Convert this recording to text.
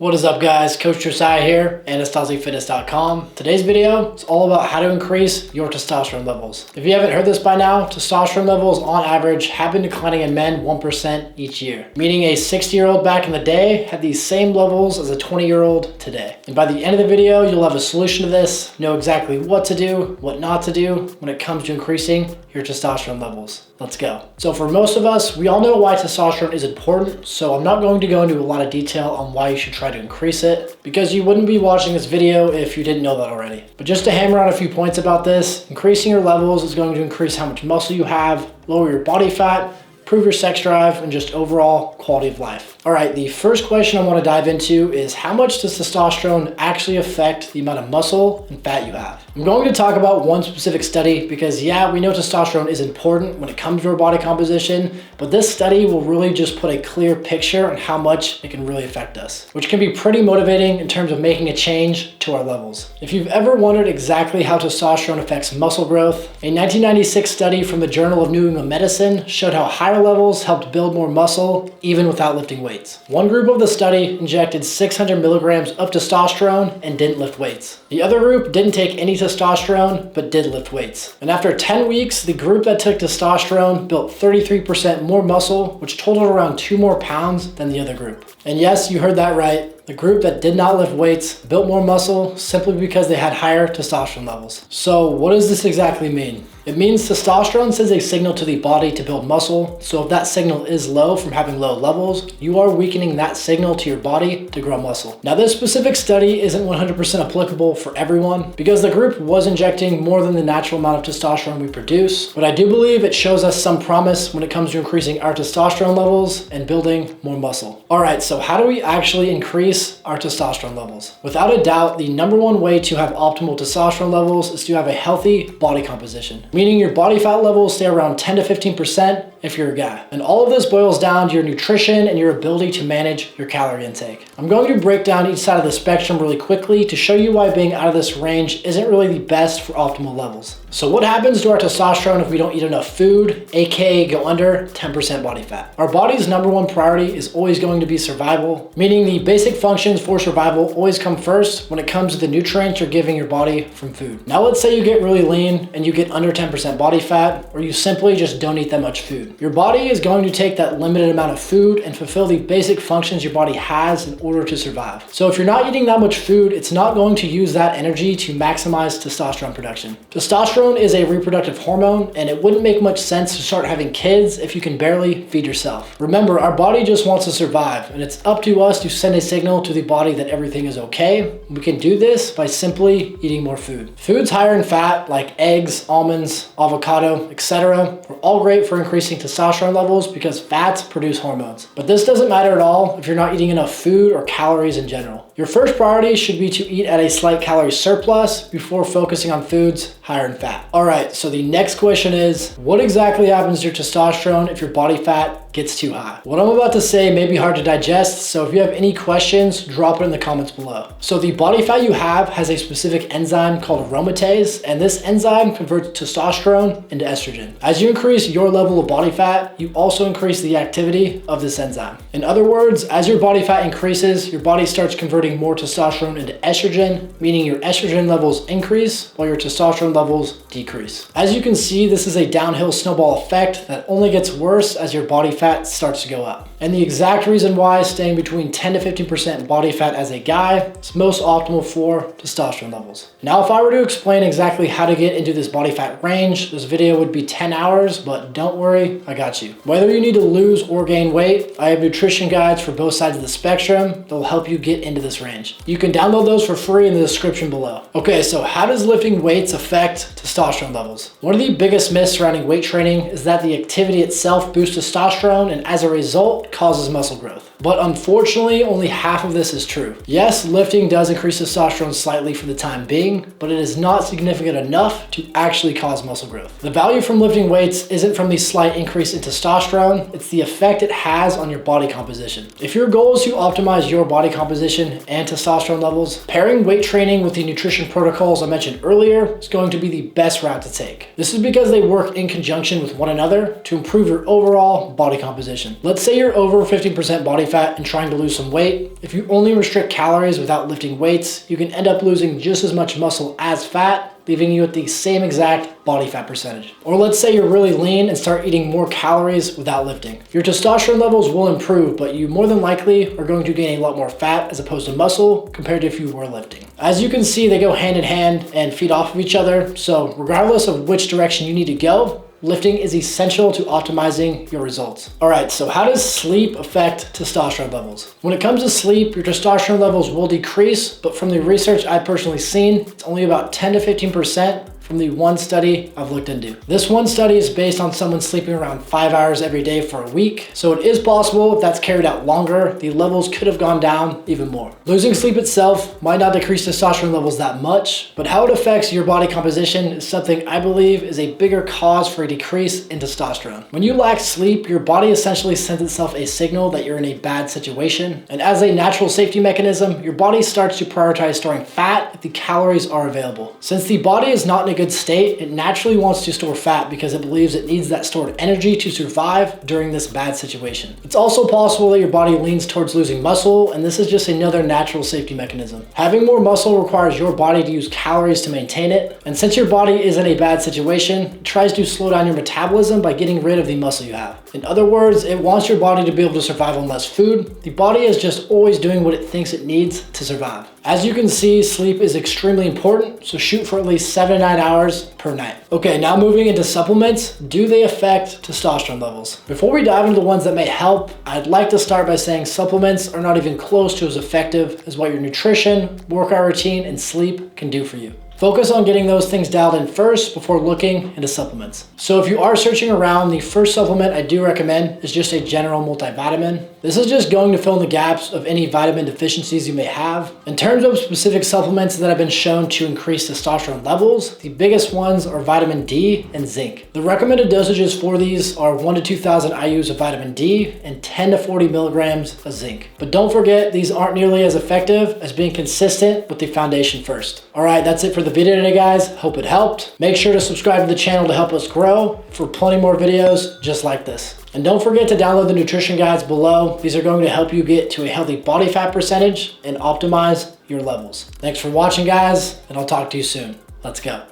What is up, guys? Coach Josiah here, AnastasiFitness.com. Today's video is all about how to increase your testosterone levels. If you haven't heard this by now, testosterone levels on average have been declining in men 1% each year, meaning a 60-year-old back in the day had these same levels as a 20-year-old today. And by the end of the video, you'll have a solution to this, know exactly what to do, what not to do when it comes to increasing your testosterone levels. Let's go. So for most of us, we all know why testosterone is important, so I'm not going to go into a lot of detail on why you should try to increase it, because you wouldn't be watching this video if you didn't know that already. But just to hammer on a few points about this, increasing your levels is going to increase how much muscle you have, lower your body fat, improve your sex drive, and just overall quality of life. All right, the first question I want to dive into is how much does testosterone actually affect the amount of muscle and fat you have? I'm going to talk about one specific study because yeah, we know testosterone is important when it comes to our body composition, but this study will really just put a clear picture on how much it can really affect us, which can be pretty motivating in terms of making a change to our levels. If you've ever wondered exactly how testosterone affects muscle growth, a 1996 study from the Journal of New England Medicine showed how higher levels helped build more muscle even without lifting weights. One group of the study injected 600 milligrams of testosterone and didn't lift weights. The other group didn't take any testosterone but did lift weights. And after 10 weeks, the group that took testosterone built 33% more muscle, which totaled around 2 more pounds than the other group. And yes, you heard that right. The group that did not lift weights built more muscle simply because they had higher testosterone levels. So what does this exactly mean? It means testosterone sends a signal to the body to build muscle. So if that signal is low from having low levels, you are weakening that signal to your body to grow muscle. Now, this specific study isn't 100% applicable for everyone because the group was injecting more than the natural amount of testosterone we produce. But I do believe it shows us some promise when it comes to increasing our testosterone levels and building more muscle. All right, so how do we actually increase our testosterone levels? Without a doubt, the number one way to have optimal testosterone levels is to have a healthy body composition, meaning your body fat levels stay around 10 to 15% if you're a guy. And all of this boils down to your nutrition and your ability to manage your calorie intake. I'm going to break down each side of the spectrum really quickly to show you why being out of this range isn't really the best for optimal levels. So what happens to our testosterone if we don't eat enough food, aka go under 10% body fat? Our body's number one priority is always going to be survival, meaning the basic functions for survival always come first when it comes to the nutrients you're giving your body from food. Now let's say you get really lean and you get under 10% body fat, or you simply just don't eat that much food. Your body is going to take that limited amount of food and fulfill the basic functions your body has in order to survive. So if you're not eating that much food, it's not going to use that energy to maximize testosterone production. Testosterone is a reproductive hormone, and it wouldn't make much sense to start having kids if you can barely feed yourself. Remember, our body just wants to survive, and it's up to us to send a signal to the body that everything is okay. We can do this by simply eating more food. Foods higher in fat, like eggs, almonds, avocado, etc., are all great for increasing testosterone levels because fats produce hormones. But this doesn't matter at all if you're not eating enough food or calories in general. Your first priority should be to eat at a slight calorie surplus before focusing on foods higher in fat. All right, so the next question is, what exactly happens to your testosterone if your body fat gets too high? What I'm about to say may be hard to digest, so if you have any questions, drop it in the comments below. So the body fat you have has a specific enzyme called aromatase, and this enzyme converts testosterone into estrogen. As you increase your level of body fat, you also increase the activity of this enzyme. In other words, as your body fat increases, your body starts converting more testosterone into estrogen, meaning your estrogen levels increase while your testosterone levels decrease. As you can see, this is a downhill snowball effect that only gets worse as your body fat starts to go up. And the exact reason why staying between 10 to 15% body fat as a guy is most optimal for testosterone levels. Now, if I were to explain exactly how to get into this body fat range, this video would be 10 hours, but don't worry, I got you. Whether you need to lose or gain weight, I have nutrition guides for both sides of the spectrum that will help you get into this range. You can download those for free in the description below. Okay, so how does lifting weights affect testosterone levels? One of the biggest myths surrounding weight training is that the activity itself boosts testosterone and as a result causes muscle growth. But unfortunately, only half of this is true. Yes, lifting does increase testosterone slightly for the time being, but it is not significant enough to actually cause muscle growth. The value from lifting weights isn't from the slight increase in testosterone, it's the effect it has on your body composition. If your goal is to optimize your body composition and testosterone levels, pairing weight training with the nutrition protocols I mentioned earlier is going to be the best route to take. This is because they work in conjunction with one another to improve your overall body composition. Let's say you're over 15% body fat and trying to lose some weight, if you only restrict calories without lifting weights, you can end up losing just as much muscle as fat, leaving you at the same exact body fat percentage. Or let's say you're really lean and start eating more calories without lifting. Your testosterone levels will improve, but you more than likely are going to gain a lot more fat as opposed to muscle compared to if you were lifting. As you can see, they go hand in hand and feed off of each other. So regardless of which direction you need to go, lifting is essential to optimizing your results. All right, so how does sleep affect testosterone levels? When it comes to sleep, your testosterone levels will decrease, but from the research I've personally seen, it's only about 10 to 15% from the one study I've looked into. This one study is based on someone sleeping around 5 hours every day for a week. So it is possible if that's carried out longer, the levels could have gone down even more. Losing sleep itself might not decrease testosterone levels that much, but how it affects your body composition is something I believe is a bigger cause for a decrease in testosterone. When you lack sleep, your body essentially sends itself a signal that you're in a bad situation. And as a natural safety mechanism, your body starts to prioritize storing fat if the calories are available. Since the body is not in a good state, it naturally wants to store fat because it believes it needs that stored energy to survive during this bad situation. It's also possible that your body leans towards losing muscle, and this is just another natural safety mechanism. Having more muscle requires your body to use calories to maintain it, and since your body is in a bad situation, it tries to slow down your metabolism by getting rid of the muscle you have. In other words, it wants your body to be able to survive on less food. The body is just always doing what it thinks it needs to survive. As you can see, sleep is extremely important, so shoot for at least 7 to 9 hours per night. Okay, now moving into supplements, do they affect testosterone levels? Before we dive into the ones that may help, I'd like to start by saying supplements are not even close to as effective as what your nutrition, workout routine, and sleep can do for you. Focus on getting those things dialed in first before looking into supplements. So if you are searching around, the first supplement I do recommend is just a general multivitamin. This is just going to fill in the gaps of any vitamin deficiencies you may have. In terms of specific supplements that have been shown to increase testosterone levels, the biggest ones are vitamin D and zinc. The recommended dosages for these are 1 to 2,000 IUs of vitamin D and 10 to 40 milligrams of zinc. But don't forget, these aren't nearly as effective as being consistent with the foundation first. All right, that's it for the video today, guys. Hope it helped. Make sure to subscribe to the channel to help us grow for plenty more videos just like this. And don't forget to download the nutrition guides below. These are going to help you get to a healthy body fat percentage and optimize your levels. Thanks for watching, guys, and I'll talk to you soon. Let's go.